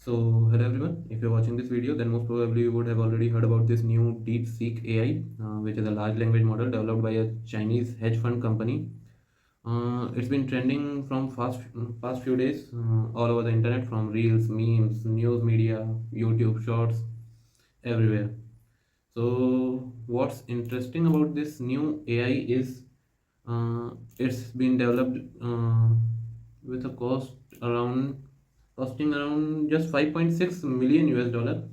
Hello everyone. If you're watching this video, then most probably you would have already heard about this new DeepSeek AI, which is a large language model developed by a Chinese hedge fund company. It's been trending from past few days all over the internet, from reels, memes, news media, YouTube shorts, everywhere. So, what's interesting about this new AI is it's been developed with a around costing around just 5.6 million US dollar,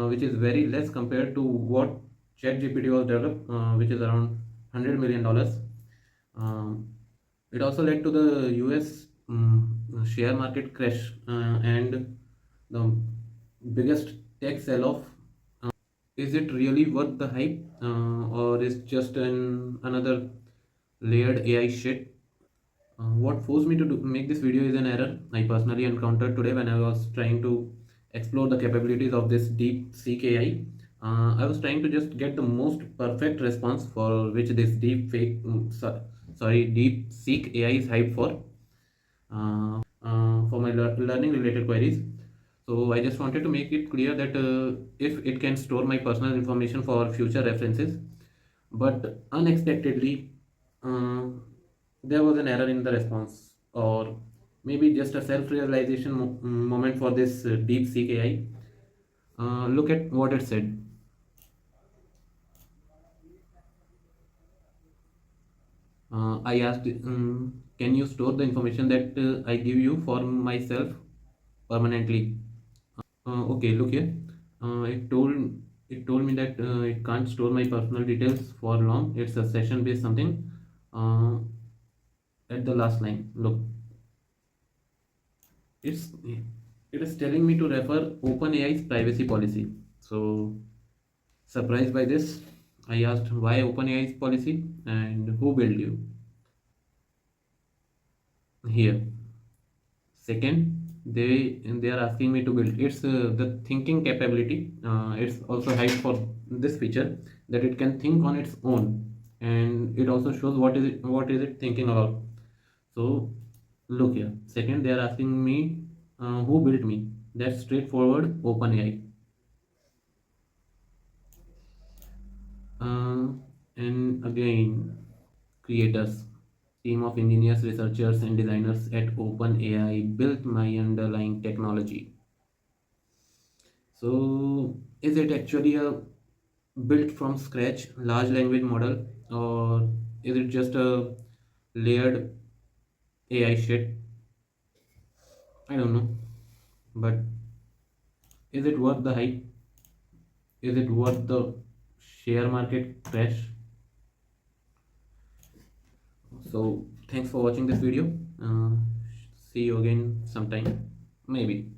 which is very less compared to what ChatGPT was developed, which is around $100 million. Um, it also led to the US share market crash and the biggest tech sell-off. Is it really worth the hype, or is just another layered AI shit? What forced me to make this video is an error I personally encountered today when I was trying to explore the capabilities of this DeepSeek AI. I was trying to just get the most perfect response for which this DeepSeek AI is hyped for my learning related queries. So I just wanted to make it clear that if it can store my personal information for future references, but unexpectedly, uh, there was an error in the response, or maybe just a self-realization moment for this DeepSeek AI. Look at what it said. I asked, can you store the information that I give you for myself permanently? Okay, look here. Uh, it told it told me that it can't store my personal details for long. It's a session based something. Uh, at the last line, look, it's it is telling me to refer OpenAI's privacy policy. So surprised by this, I asked why OpenAI's policy and who built you here. Second, they are asking me to build. It's the thinking capability. It's also hyped for this feature that it can think on its own, and it also shows what is it thinking about. So look here. Second, they are asking me who built me. That's straightforward. OpenAI. Uh, and again, creators, team of engineers, researchers, and designers at OpenAI built my underlying technology. So, is it actually a built from scratch large language model, or is it just a layered AI shit? I don't know. But is it worth the hype? Is it worth the share market crash? So, thanks for watching this video. See you again sometime. Maybe.